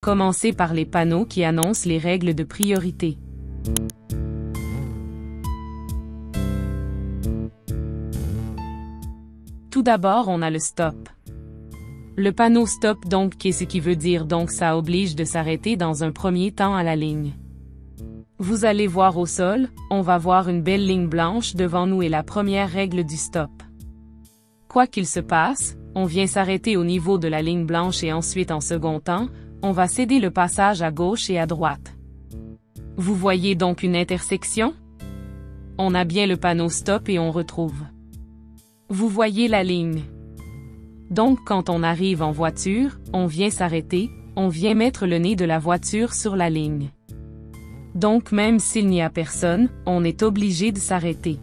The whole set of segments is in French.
commencer par les panneaux qui annoncent les règles de priorité. Tout d'abord, on a le stop. Le panneau stop donc, qu'est-ce qui veut dire donc ça oblige de s'arrêter dans un premier temps à la ligne. Vous allez voir au sol, on va voir une belle ligne blanche devant nous et la première règle du stop. Quoi qu'il se passe, on vient s'arrêter au niveau de la ligne blanche et ensuite en second temps, on va céder le passage à gauche et à droite. Vous voyez donc une intersection? On a bien le panneau stop et on retrouve. Vous voyez la ligne. Donc quand on arrive en voiture, on vient s'arrêter, on vient mettre le nez de la voiture sur la ligne. Donc même s'il n'y a personne, on est obligé de s'arrêter.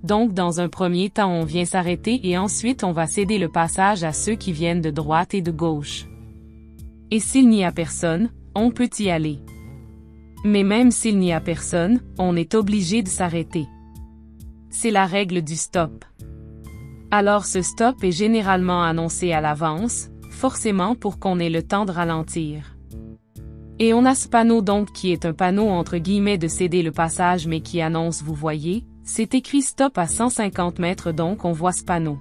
Donc dans un premier temps on vient s'arrêter et ensuite on va céder le passage à ceux qui viennent de droite et de gauche. Et s'il n'y a personne, on peut y aller. Mais même s'il n'y a personne, on est obligé de s'arrêter. C'est la règle du stop. Alors ce stop est généralement annoncé à l'avance, forcément pour qu'on ait le temps de ralentir. Et on a ce panneau donc qui est un panneau entre guillemets de céder le passage mais qui annonce, vous voyez, c'est écrit stop à 150 mètres donc on voit ce panneau.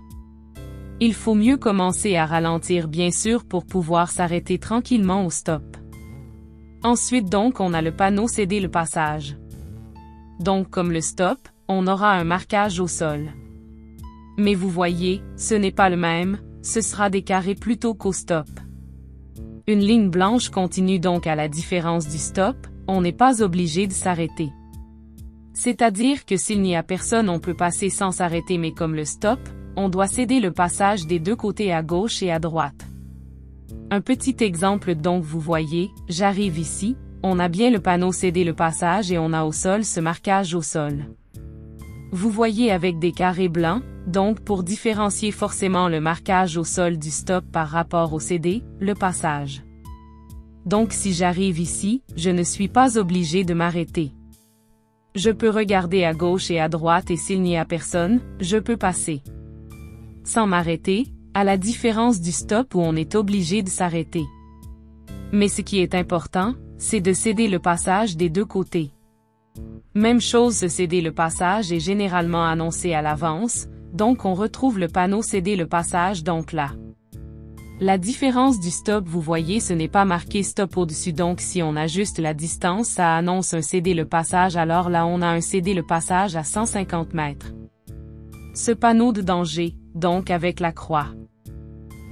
Il faut mieux commencer à ralentir bien sûr pour pouvoir s'arrêter tranquillement au stop. Ensuite donc on a le panneau céder le passage. Donc comme le stop, on aura un marquage au sol. Mais vous voyez, ce n'est pas le même, ce sera des carrés plutôt qu'au stop. Une ligne blanche continue donc à la différence du stop, on n'est pas obligé de s'arrêter. C'est-à-dire que s'il n'y a personne on peut passer sans s'arrêter mais comme le stop, on doit céder le passage des deux côtés à gauche et à droite. Un petit exemple donc vous voyez, j'arrive ici, on a bien le panneau céder le passage et on a au sol ce marquage au sol. Vous voyez avec des carrés blancs, donc pour différencier forcément le marquage au sol du stop par rapport au céder, le passage. Donc si j'arrive ici, je ne suis pas obligé de m'arrêter. Je peux regarder à gauche et à droite et s'il n'y a personne, je peux passer. Sans m'arrêter, à la différence du stop où on est obligé de s'arrêter. Mais ce qui est important, c'est de céder le passage des deux côtés. Même chose, céder le passage est généralement annoncé à l'avance, donc on retrouve le panneau céder le passage donc là. La différence du stop vous voyez ce n'est pas marqué stop au-dessus donc si on ajuste la distance ça annonce un céder le passage alors là on a un céder le passage à 150 mètres. Ce panneau de danger, donc avec la croix.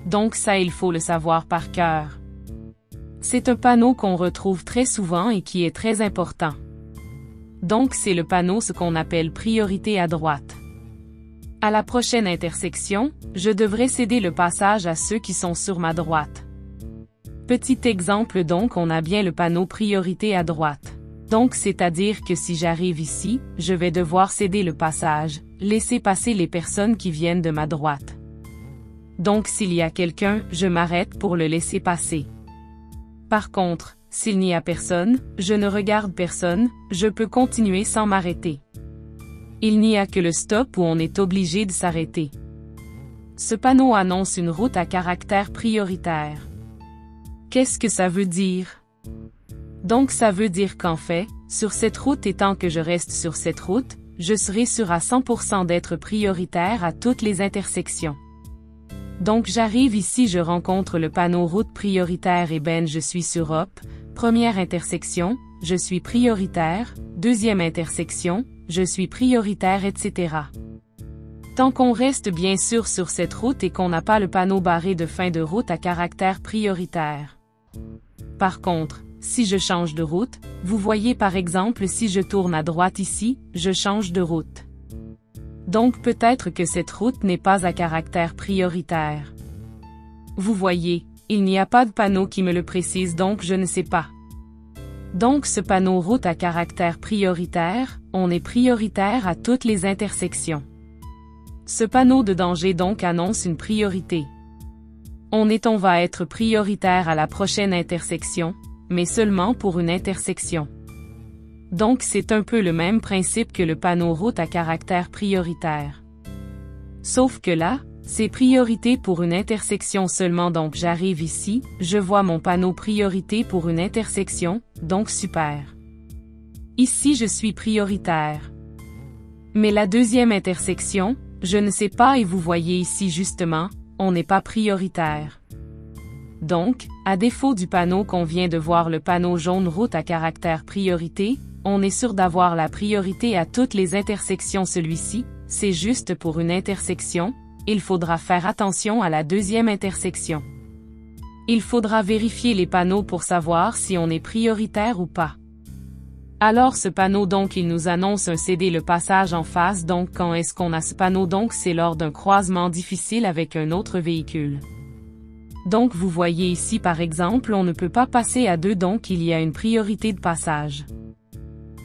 Donc ça il faut le savoir par cœur. C'est un panneau qu'on retrouve très souvent et qui est très important. Donc c'est le panneau ce qu'on appelle priorité à droite. À la prochaine intersection, je devrais céder le passage à ceux qui sont sur ma droite. Petit exemple donc on a bien le panneau priorité à droite. Donc c'est-à-dire que si j'arrive ici, je vais devoir céder le passage, laisser passer les personnes qui viennent de ma droite. Donc s'il y a quelqu'un, je m'arrête pour le laisser passer. Par contre, s'il n'y a personne, je ne regarde personne, je peux continuer sans m'arrêter. Il n'y a que le stop où on est obligé de s'arrêter. Ce panneau annonce une route à caractère prioritaire. Qu'est-ce que ça veut dire? Donc ça veut dire qu'en fait, sur cette route et tant que je reste sur cette route, je serai sûr à 100% d'être prioritaire à toutes les intersections. Donc j'arrive ici je rencontre le panneau route prioritaire et ben je suis sur hop, première intersection, je suis prioritaire, deuxième intersection, je suis prioritaire etc. Tant qu'on reste bien sûr sur cette route et qu'on n'a pas le panneau barré de fin de route à caractère prioritaire. Par contre, si je change de route, vous voyez par exemple si je tourne à droite ici, je change de route. Donc peut-être que cette route n'est pas à caractère prioritaire. Vous voyez, il n'y a pas de panneau qui me le précise donc je ne sais pas. Donc ce panneau route à caractère prioritaire, on est prioritaire à toutes les intersections. Ce panneau de danger donc annonce une priorité. On va être prioritaire à la prochaine intersection, mais seulement pour une intersection. Donc c'est un peu le même principe que le panneau route à caractère prioritaire. Sauf que là, C'est priorité pour une intersection seulement, donc j'arrive ici, je vois mon panneau priorité pour une intersection, donc super. Ici je suis prioritaire. Mais la deuxième intersection, je ne sais pas et vous voyez ici justement, on n'est pas prioritaire. Donc, à défaut du panneau qu'on vient de voir, le panneau jaune route à caractère priorité, on est sûr d'avoir la priorité à toutes les intersections. Celui-ci, c'est juste pour une intersection, il faudra faire attention à la deuxième intersection. Il faudra vérifier les panneaux pour savoir si on est prioritaire ou pas. Alors ce panneau donc il nous annonce un CD le passage en face, donc quand est-ce qu'on a ce panneau? Donc c'est lors d'un croisement difficile avec un autre véhicule. Donc vous voyez ici par exemple on ne peut pas passer à deux, donc il y a une priorité de passage.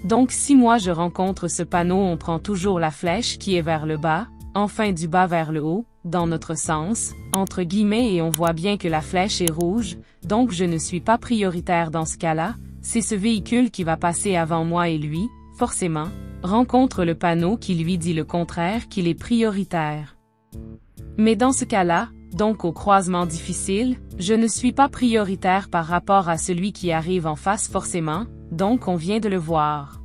Donc si moi je rencontre ce panneau, on prend toujours la flèche qui est vers le bas, enfin du bas vers le haut, dans notre sens, entre guillemets, et on voit bien que la flèche est rouge, donc je ne suis pas prioritaire dans ce cas-là. C'est ce véhicule qui va passer avant moi et lui, forcément, rencontre le panneau qui lui dit le contraire, qu'il est prioritaire. Mais dans ce cas-là, donc au croisement difficile, je ne suis pas prioritaire par rapport à celui qui arrive en face forcément, donc on vient de le voir.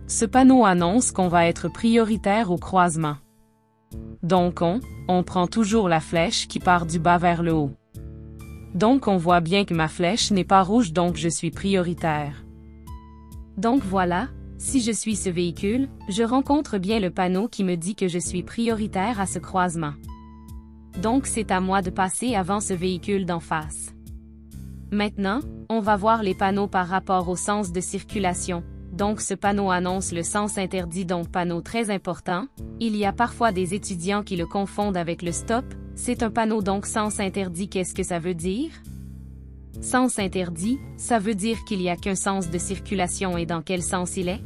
Ce panneau annonce qu'on va être prioritaire au croisement. Donc on prend toujours la flèche qui part du bas vers le haut. Donc on voit bien que ma flèche n'est pas rouge, donc je suis prioritaire. Donc voilà, si je suis ce véhicule, je rencontre bien le panneau qui me dit que je suis prioritaire à ce croisement. Donc c'est à moi de passer avant ce véhicule d'en face. Maintenant, on va voir les panneaux par rapport au sens de circulation. Donc ce panneau annonce le sens interdit, donc panneau très important. Il y a parfois des étudiants qui le confondent avec le stop. C'est un panneau donc sens interdit. Qu'est-ce que ça veut dire? Sens interdit, ça veut dire qu'il n'y a qu'un sens de circulation, et dans quel sens il est?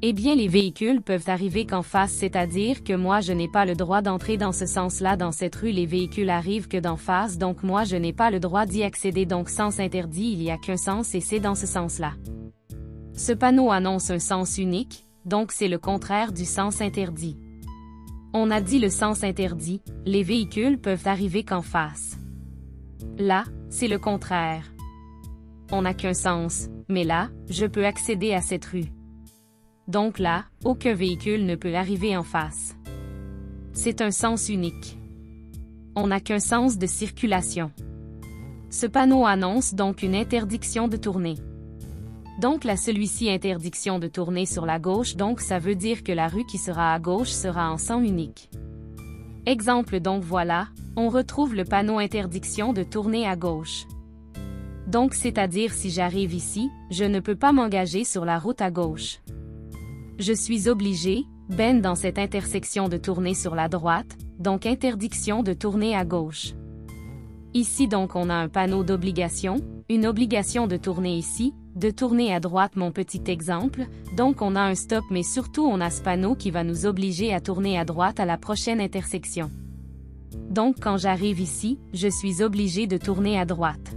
Eh bien les véhicules peuvent arriver qu'en face, c'est-à-dire que moi je n'ai pas le droit d'entrer dans ce sens-là, dans cette rue les véhicules arrivent que d'en face, donc moi je n'ai pas le droit d'y accéder, donc sens interdit, il n'y a qu'un sens et c'est dans ce sens-là. Ce panneau annonce un sens unique, donc c'est le contraire du sens interdit. On a dit le sens interdit, les véhicules peuvent arriver qu'en face. Là, c'est le contraire. On n'a qu'un sens, mais là, je peux accéder à cette rue. Donc là, aucun véhicule ne peut arriver en face. C'est un sens unique. On n'a qu'un sens de circulation. Ce panneau annonce donc une interdiction de tourner. Donc là celui-ci interdiction de tourner sur la gauche, donc ça veut dire que la rue qui sera à gauche sera en sens unique. Exemple donc voilà, on retrouve le panneau interdiction de tourner à gauche. Donc c'est-à-dire si j'arrive ici, je ne peux pas m'engager sur la route à gauche. Je suis obligé, dans cette intersection de tourner sur la droite, donc interdiction de tourner à gauche. Ici donc on a un panneau d'obligation, une obligation de tourner ici, de tourner à droite mon petit exemple, donc on a un stop mais surtout on a ce panneau qui va nous obliger à tourner à droite à la prochaine intersection. Donc quand j'arrive ici, je suis obligé de tourner à droite.